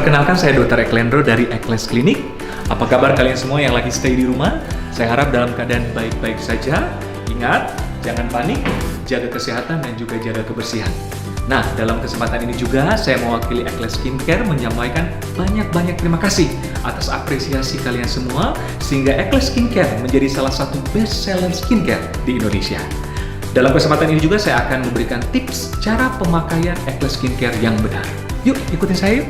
Perkenalkan, saya Dr. Eklendro dari Ekles Klinik. Apa kabar kalian semua yang lagi stay di rumah? Saya harap dalam keadaan baik-baik saja. Ingat, jangan panik, jaga kesehatan dan juga jaga kebersihan. Nah, dalam kesempatan ini juga saya mewakili Ekles Skincare menyampaikan banyak-banyak terima kasih atas apresiasi kalian semua sehingga Ekles Skincare menjadi salah satu best seller skincare di Indonesia. Dalam kesempatan ini juga saya akan memberikan tips cara pemakaian Ekles Skincare yang benar. Yuk, ikutin saya yuk!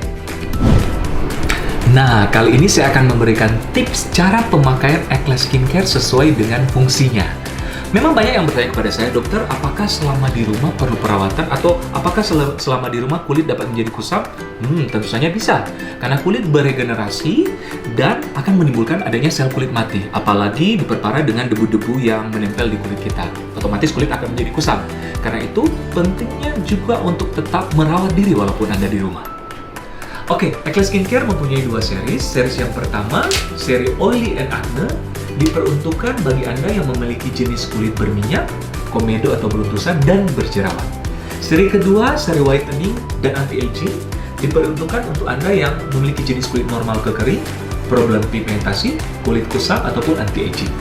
Nah, kali ini saya akan memberikan tips cara pemakaian Ekles Skincare sesuai dengan fungsinya. Memang banyak yang bertanya kepada saya, dokter, apakah selama di rumah perlu perawatan atau apakah selama di rumah kulit dapat menjadi kusam? Tentu saja bisa, karena kulit beregenerasi dan akan menimbulkan adanya sel kulit mati, apalagi diperparah dengan debu-debu yang menempel di kulit kita. Otomatis kulit akan menjadi kusam. Karena itu, pentingnya juga untuk tetap merawat diri walaupun Anda di rumah. Oke, Ekles Skincare mempunyai dua series. Series yang pertama, seri Oily and Acne, diperuntukkan bagi Anda yang memiliki jenis kulit berminyak, komedo atau beruntusan, dan berjerawat. Seri kedua, seri Whitening dan Anti-Aging, diperuntukkan untuk Anda yang memiliki jenis kulit normal ke kering, problem pigmentasi, kulit kusam, ataupun anti-aging.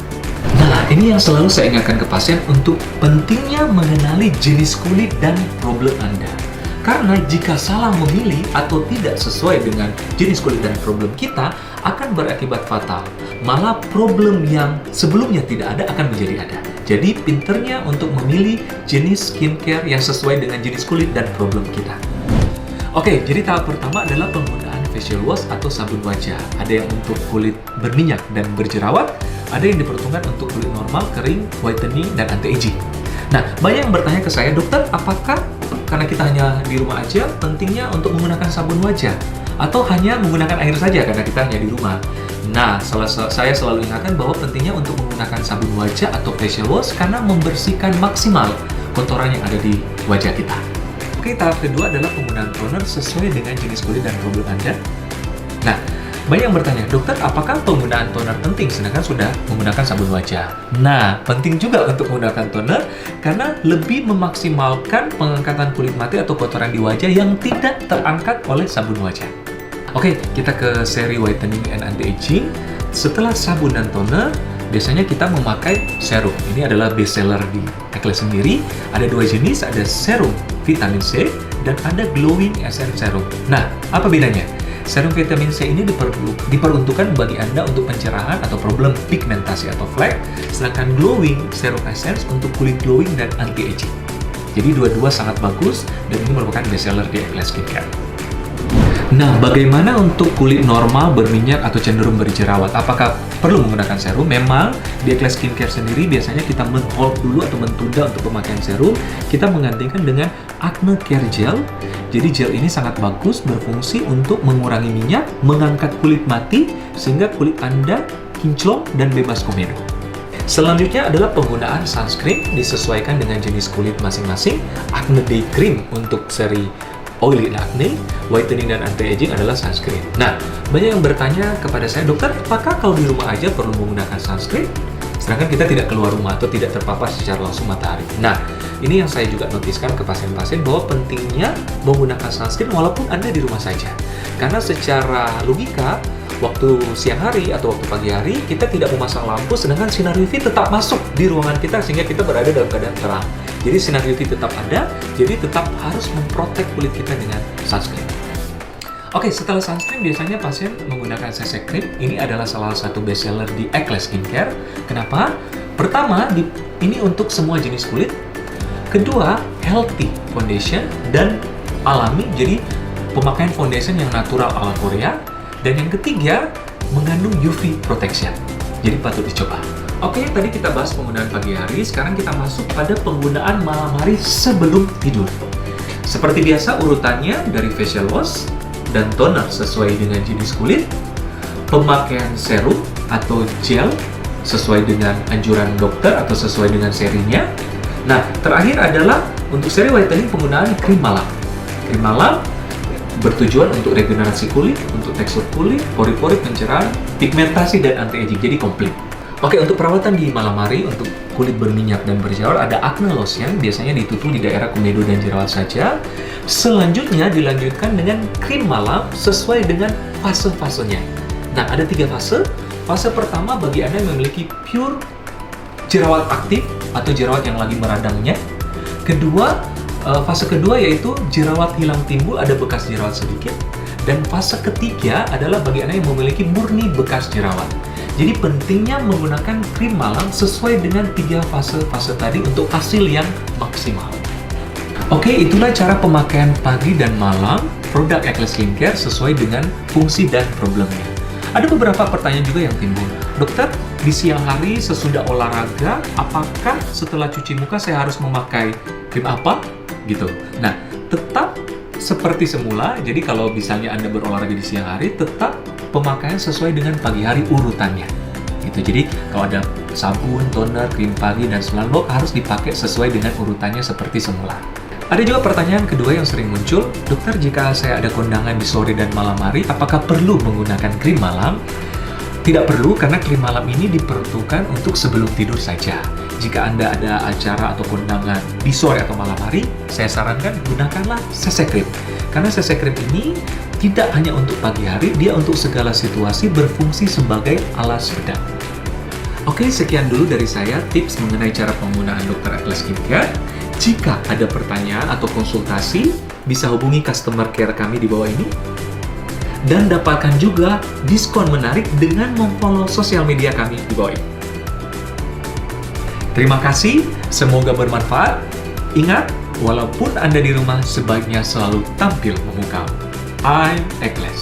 Nah, ini yang selalu saya ingatkan ke pasien untuk pentingnya mengenali jenis kulit dan problem Anda. Karena jika salah memilih atau tidak sesuai dengan jenis kulit dan problem kita, akan berakibat fatal. Malah problem yang sebelumnya tidak ada akan menjadi ada. Jadi pinternya untuk memilih jenis skincare yang sesuai dengan jenis kulit dan problem kita. Oke, jadi tahap pertama adalah penggunaan facial wash atau sabun wajah. Ada yang untuk kulit berminyak dan berjerawat, ada yang diperuntukkan untuk kulit normal, kering, whitening, dan anti-aging. Nah, banyak yang bertanya ke saya, dokter, apakah karena kita hanya di rumah aja, pentingnya untuk menggunakan sabun wajah? Atau hanya menggunakan air saja karena kita hanya di rumah? Nah, saya selalu ingatkan bahwa pentingnya untuk menggunakan sabun wajah atau facial wash karena membersihkan maksimal kotoran yang ada di wajah kita. Oke, tahap kedua adalah penggunaan toner sesuai dengan jenis kulit dan problem Anda. Nah, banyak yang bertanya, dokter, apakah penggunaan toner penting sedangkan sudah menggunakan sabun wajah? Nah, penting juga untuk menggunakan toner karena lebih memaksimalkan pengangkatan kulit mati atau kotoran di wajah yang tidak terangkat oleh sabun wajah. Oke, kita ke seri Whitening and Anti-Aging. Setelah sabun dan toner, biasanya kita memakai serum. Ini adalah best seller di Ekles sendiri. Ada dua jenis, ada serum vitamin C dan ada glowing essence serum. Nah, apa bedanya? Serum vitamin C ini diperuntukkan bagi Anda untuk pencerahan atau problem pigmentasi atau flek, sedangkan glowing serum essence untuk kulit glowing dan anti-aging. Jadi dua-dua sangat bagus dan ini merupakan best seller di Ekles Skincare. Nah, bagaimana untuk kulit normal, berminyak, atau cenderung berjerawat? Apakah perlu menggunakan serum? Memang di Ekles Skincare sendiri biasanya kita men-hold dulu atau mentunda untuk pemakaian serum. Kita menggantikan dengan Acne Care Gel. Jadi gel ini sangat bagus, berfungsi untuk mengurangi minyak, mengangkat kulit mati, sehingga kulit Anda kinclong dan bebas komedo. Selanjutnya adalah penggunaan sunscreen, disesuaikan dengan jenis kulit masing-masing. Acne Day Cream untuk seri Oily and Acne, Whitening dan Anti-Aging adalah sunscreen. Nah, banyak yang bertanya kepada saya, dokter, apakah kalau di rumah aja perlu menggunakan sunscreen? Sedangkan kita tidak keluar rumah atau tidak terpapar secara langsung matahari. Nah, ini yang saya juga notiskan ke pasien-pasien bahwa pentingnya menggunakan sunscreen walaupun Anda di rumah saja. Karena secara logika, waktu siang hari atau waktu pagi hari, kita tidak memasang lampu, sedangkan sinar UV tetap masuk di ruangan kita sehingga kita berada dalam keadaan terang. Jadi sinar UV tetap ada, jadi tetap harus memprotek kulit kita dengan sunscreen. Oke, setelah sunscreen biasanya pasien menggunakan CC Cream. Ini adalah salah satu best seller di Ekles Skincare. Kenapa? Pertama, ini untuk semua jenis kulit. Kedua, healthy foundation dan alami, jadi pemakaian foundation yang natural ala Korea. Dan yang ketiga, mengandung UV protection. Jadi patut dicoba. Oke, tadi kita bahas penggunaan pagi hari, sekarang kita masuk pada penggunaan malam hari sebelum tidur. Seperti biasa, urutannya dari facial wash dan toner sesuai dengan jenis kulit, pemakaian serum atau gel sesuai dengan anjuran dokter atau sesuai dengan serinya. Nah, terakhir adalah untuk seri whitening penggunaan krim malam. Krim malam bertujuan untuk regenerasi kulit, untuk tekstur kulit, pori-pori, pencerahan, pigmentasi, dan anti-aging, jadi komplit. Oke, untuk perawatan di malam hari, untuk kulit berminyak dan berjerawat, ada acne lotion, biasanya ditutup di daerah komedo dan jerawat saja. Selanjutnya dilanjutkan dengan krim malam sesuai dengan fase-fasenya. Nah, ada 3 fase. Fase pertama bagi Anda yang memiliki pure jerawat aktif atau jerawat yang lagi meradangnya. Fase kedua yaitu jerawat hilang timbul, ada bekas jerawat sedikit. Dan fase ketiga adalah bagi Anda yang memiliki murni bekas jerawat. Jadi pentingnya menggunakan krim malam sesuai dengan 3 fase tadi untuk hasil yang maksimal. Oke, itulah cara pemakaian pagi dan malam produk Eclair Skincare sesuai dengan fungsi dan problemnya. Ada beberapa pertanyaan juga yang timbul. Dokter, di siang hari sesudah olahraga, apakah setelah cuci muka saya harus memakai krim apa? Gitu. Nah, tetap seperti semula. Jadi kalau misalnya Anda berolahraga di siang hari, tetap pemakaian sesuai dengan pagi hari urutannya. Gitu. Jadi kalau ada sabun, toner, krim pagi, dan sunblock harus dipakai sesuai dengan urutannya seperti semula. Ada juga pertanyaan kedua yang sering muncul, dokter, jika saya ada kondangan di sore dan malam hari, apakah perlu menggunakan krim malam? Tidak perlu, karena krim malam ini diperuntukkan untuk sebelum tidur saja. Jika Anda ada acara atau kondangan di sore atau malam hari, saya sarankan gunakanlah CC Cream. Karena CC Cream ini tidak hanya untuk pagi hari, dia untuk segala situasi berfungsi sebagai alas bedak. Oke, sekian dulu dari saya tips mengenai cara penggunaan Dr. Eclair Skincare. Jika ada pertanyaan atau konsultasi, bisa hubungi customer care kami di bawah ini. Dan dapatkan juga diskon menarik dengan memfollow sosial media kami di bawah ini. Terima kasih, semoga bermanfaat. Ingat, walaupun Anda di rumah, sebaiknya selalu tampil memukau. I'm Eclair.